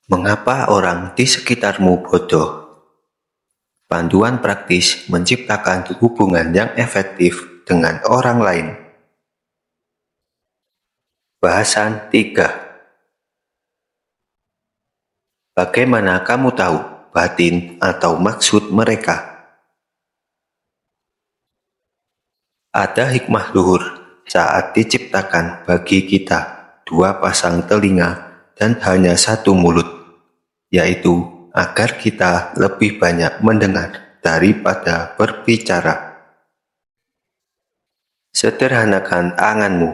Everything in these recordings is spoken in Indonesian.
Mengapa orang di sekitarmu bodoh? Panduan praktis menciptakan hubungan yang efektif dengan orang lain. Bahasan 3. Bagaimana kamu tahu batin atau maksud mereka? Ada hikmah luhur saat diciptakan bagi kita 2 pasang telinga dan hanya 1 mulut, yaitu agar kita lebih banyak mendengar daripada berbicara. Sederhanakan anganmu.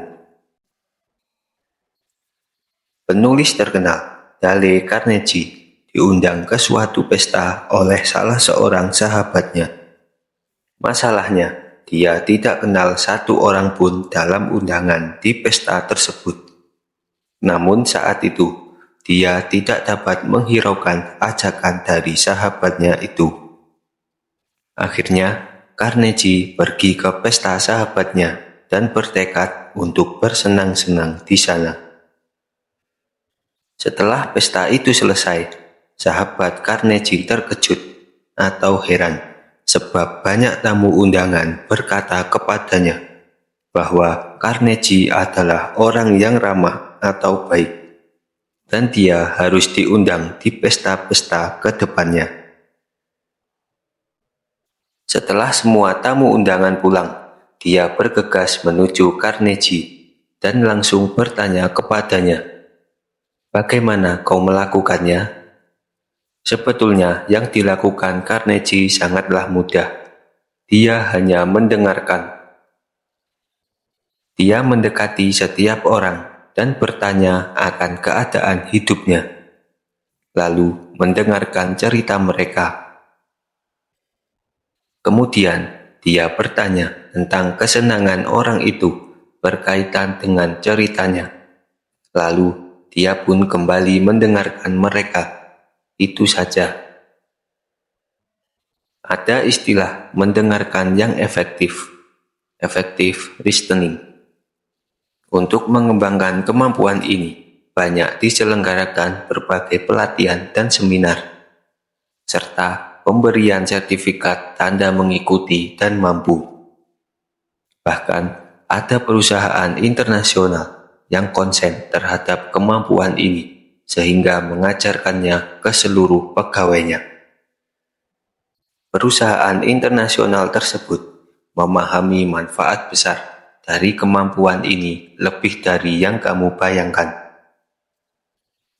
Penulis terkenal Dale Carnegie diundang ke suatu pesta oleh salah seorang sahabatnya. Masalahnya, dia tidak kenal 1 orang pun dalam undangan di pesta tersebut. Namun saat itu, dia tidak dapat menghiraukan ajakan dari sahabatnya itu. Akhirnya, Carnegie pergi ke pesta sahabatnya dan bertekad untuk bersenang-senang di sana. Setelah pesta itu selesai, sahabat Carnegie terkejut atau heran sebab banyak tamu undangan berkata kepadanya bahwa Carnegie adalah orang yang ramah atau baik dan dia harus diundang di pesta-pesta ke depannya. Setelah semua tamu undangan pulang, dia bergegas menuju Carnegie dan langsung bertanya kepadanya, "Bagaimana kau melakukannya?" Sebetulnya yang dilakukan Carnegie sangatlah mudah. Dia hanya mendengarkan. Dia mendekati setiap orang dan bertanya akan keadaan hidupnya, lalu mendengarkan cerita mereka. Kemudian dia bertanya tentang kesenangan orang itu berkaitan dengan ceritanya. Lalu dia pun kembali mendengarkan mereka. Itu saja. Ada istilah mendengarkan yang efektif listening. Untuk mengembangkan kemampuan ini, banyak diselenggarakan berbagai pelatihan dan seminar, serta pemberian sertifikat tanda mengikuti dan mampu. Bahkan ada perusahaan internasional yang konsen terhadap kemampuan ini, sehingga mengajarkannya ke seluruh pegawainya. Perusahaan internasional tersebut memahami manfaat besar dari kemampuan ini lebih dari yang kamu bayangkan.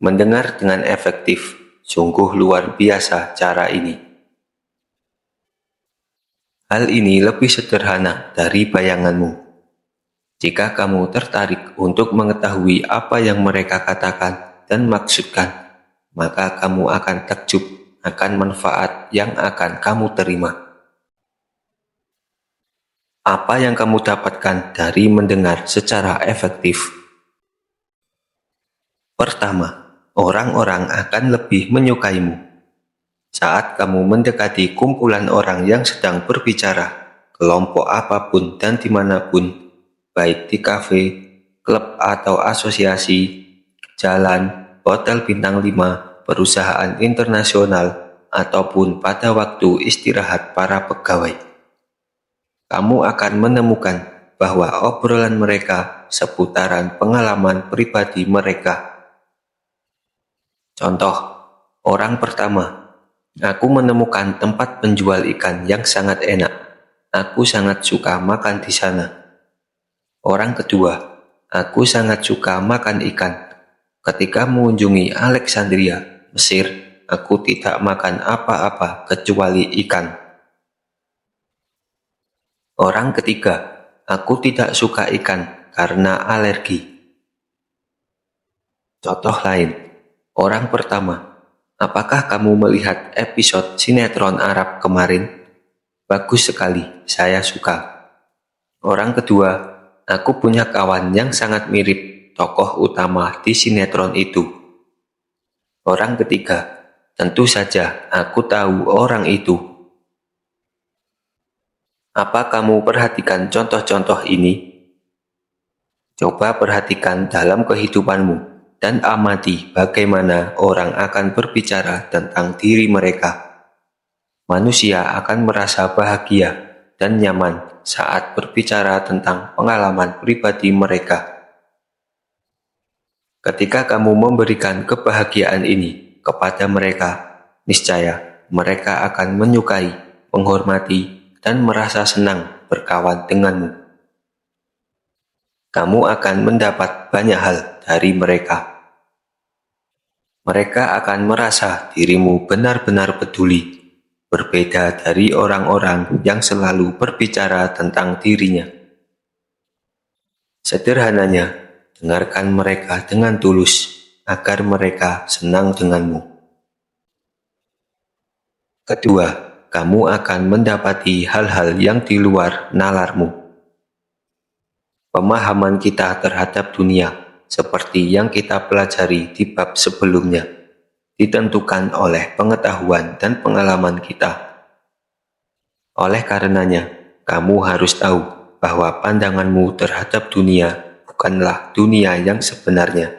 Mendengar dengan efektif, sungguh luar biasa cara ini. Hal ini lebih sederhana dari bayanganmu. Jika kamu tertarik untuk mengetahui apa yang mereka katakan dan maksudkan, maka kamu akan takjub akan manfaat yang akan kamu terima. Apa yang kamu dapatkan dari mendengar secara efektif? Pertama, orang-orang akan lebih menyukaimu. Saat kamu mendekati kumpulan orang yang sedang berbicara, kelompok apapun dan dimanapun, baik di kafe, klub atau asosiasi, jalan, hotel bintang 5, perusahaan internasional, ataupun pada waktu istirahat para pegawai. Kamu akan menemukan bahwa obrolan mereka seputaran pengalaman pribadi mereka. Contoh, orang pertama, "Aku menemukan tempat penjual ikan yang sangat enak. Aku sangat suka makan di sana." Orang kedua, "Aku sangat suka makan ikan. Ketika mengunjungi Alexandria, Mesir, aku tidak makan apa-apa kecuali ikan." Orang ketiga, "Aku tidak suka ikan karena alergi." Contoh lain, orang pertama, "Apakah kamu melihat episode sinetron Arab kemarin? Bagus sekali, saya suka." Orang kedua, "Aku punya kawan yang sangat mirip tokoh utama di sinetron itu." Orang ketiga, "Tentu saja aku tahu orang itu." Apa kamu perhatikan contoh-contoh ini? Coba perhatikan dalam kehidupanmu dan amati bagaimana orang akan berbicara tentang diri mereka. Manusia akan merasa bahagia dan nyaman saat berbicara tentang pengalaman pribadi mereka. Ketika kamu memberikan kebahagiaan ini kepada mereka, niscaya mereka akan menyukai, menghormati, dan merasa senang berkawan denganmu. Kamu akan mendapat banyak hal dari mereka. Mereka akan merasa dirimu benar-benar peduli, berbeda dari orang-orang yang selalu berbicara tentang dirinya. Sederhananya, dengarkan mereka dengan tulus agar mereka senang denganmu. Kedua, kamu akan mendapati hal-hal yang di luar nalarmu. Pemahaman kita terhadap dunia, seperti yang kita pelajari di bab sebelumnya, ditentukan oleh pengetahuan dan pengalaman kita. Oleh karenanya, kamu harus tahu bahwa pandanganmu terhadap dunia bukanlah dunia yang sebenarnya.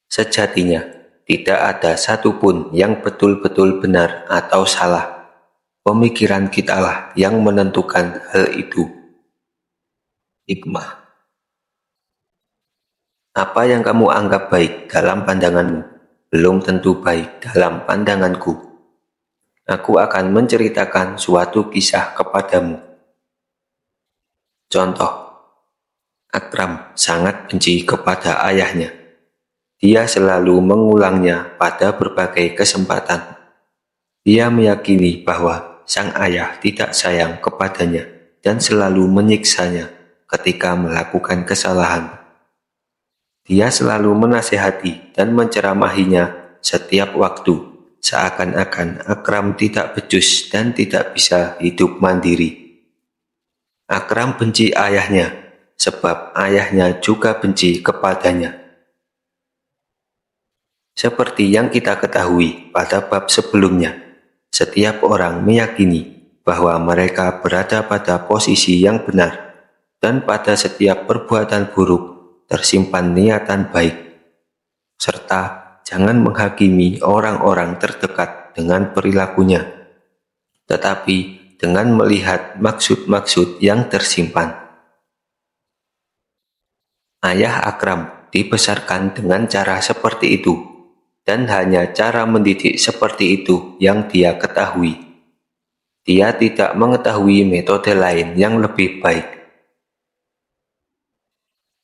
Sejatinya, tidak ada satupun yang betul-betul benar atau salah. Pemikiran kitalah yang menentukan hal itu. Hikmah. Apa yang kamu anggap baik dalam pandanganmu, belum tentu baik dalam pandanganku. Aku akan menceritakan suatu kisah kepadamu. Contoh, Akram sangat benci kepada ayahnya. Dia selalu mengulangnya pada berbagai kesempatan. Dia meyakini bahwa sang ayah tidak sayang kepadanya dan selalu menyiksanya ketika melakukan kesalahan. Dia selalu menasihati dan menceramahinya setiap waktu, seakan-akan Akram tidak becus dan tidak bisa hidup mandiri. Akram benci ayahnya, sebab ayahnya juga benci kepadanya. Seperti yang kita ketahui pada bab sebelumnya, setiap orang meyakini bahwa mereka berada pada posisi yang benar, dan pada setiap perbuatan buruk tersimpan niatan baik, serta jangan menghakimi orang-orang terdekat dengan perilakunya, tetapi dengan melihat maksud-maksud yang tersimpan. Ayah Akram dibesarkan dengan cara seperti itu, dan hanya cara mendidik seperti itu yang dia ketahui. Dia tidak mengetahui metode lain yang lebih baik.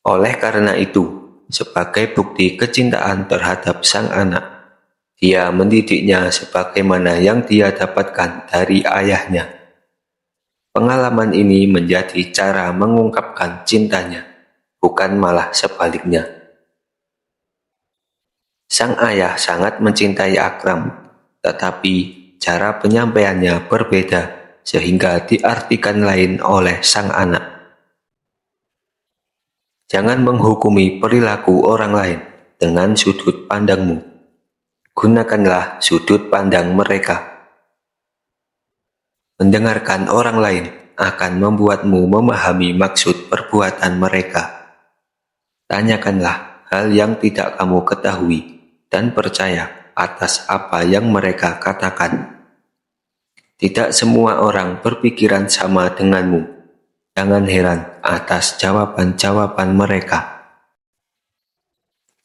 Oleh karena itu, sebagai bukti kecintaan terhadap sang anak, dia mendidiknya sebagaimana yang dia dapatkan dari ayahnya. Pengalaman ini menjadi cara mengungkapkan cintanya, bukan malah sebaliknya. Sang ayah sangat mencintai Akram, tetapi cara penyampaiannya berbeda sehingga diartikan lain oleh sang anak. Jangan menghukumi perilaku orang lain dengan sudut pandangmu. Gunakanlah sudut pandang mereka. Mendengarkan orang lain akan membuatmu memahami maksud perbuatan mereka. Tanyakanlah hal yang tidak kamu ketahui dan percaya atas apa yang mereka katakan. Tidak semua orang berpikiran sama denganmu. Jangan heran atas jawaban-jawaban mereka.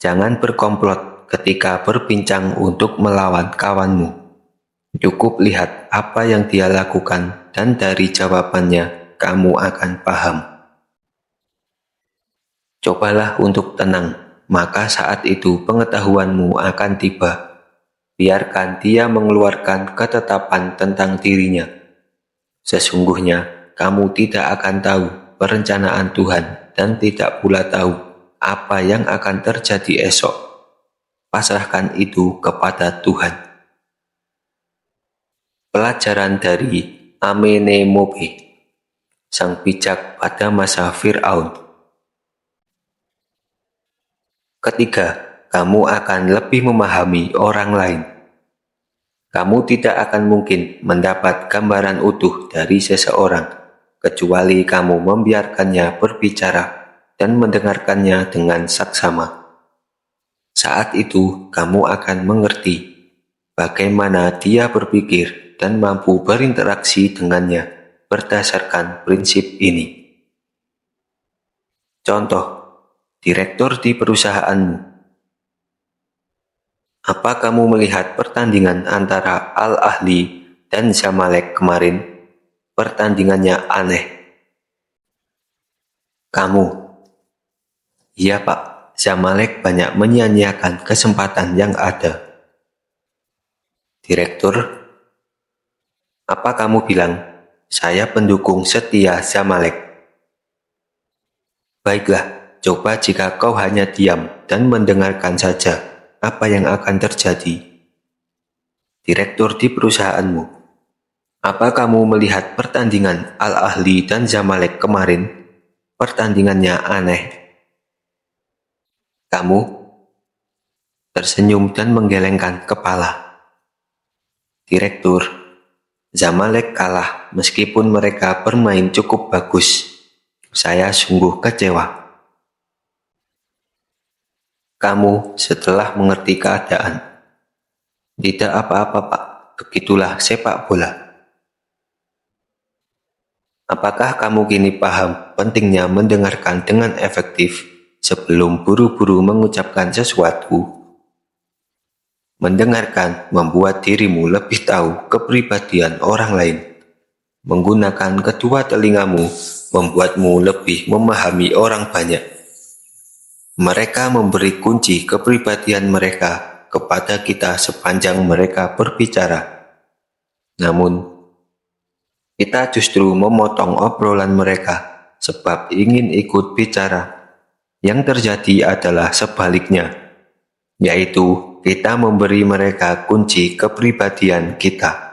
Jangan berkomplot ketika berbincang untuk melawan kawanmu. Cukup lihat apa yang dia lakukan dan dari jawabannya kamu akan paham. Cobalah untuk tenang, maka saat itu pengetahuanmu akan tiba. Biarkan dia mengeluarkan ketetapan tentang dirinya. Sesungguhnya, kamu tidak akan tahu perencanaan Tuhan dan tidak pula tahu apa yang akan terjadi esok. Pasrahkan itu kepada Tuhan. Pelajaran dari Amenemope, sang bijak pada masa Fir'aun. Ketiga, kamu akan lebih memahami orang lain. Kamu tidak akan mungkin mendapat gambaran utuh dari seseorang kecuali kamu membiarkannya berbicara dan mendengarkannya dengan saksama. Saat itu, kamu akan mengerti bagaimana dia berpikir dan mampu berinteraksi dengannya berdasarkan prinsip ini. Contoh, direktur di perusahaanmu. Apa kamu melihat pertandingan antara Al-Ahli dan Zamalek kemarin? Pertandingannya aneh. Kamu, iya Pak, Zamalek banyak menyia-nyiakan kesempatan yang ada. Direktur, apa kamu bilang? Saya pendukung setia Zamalek. Baiklah, coba jika kau hanya diam dan mendengarkan saja apa yang akan terjadi. Direktur di perusahaanmu, apa kamu melihat pertandingan Al-Ahli dan Zamalek kemarin? Pertandingannya aneh. Kamu tersenyum dan menggelengkan kepala. Direktur, Zamalek kalah meskipun mereka bermain cukup bagus. Saya sungguh kecewa. Kamu setelah mengerti keadaan. Tidak apa-apa, Pak. Begitulah sepak bola. Apakah kamu kini paham pentingnya mendengarkan dengan efektif sebelum buru-buru mengucapkan sesuatu? Mendengarkan membuat dirimu lebih tahu kepribadian orang lain. Menggunakan kedua telingamu membuatmu lebih memahami orang banyak. Mereka memberi kunci kepribadian mereka kepada kita sepanjang mereka berbicara. Namun, kita justru memotong obrolan mereka sebab ingin ikut bicara. Yang terjadi adalah sebaliknya, yaitu kita memberi mereka kunci kepribadian kita.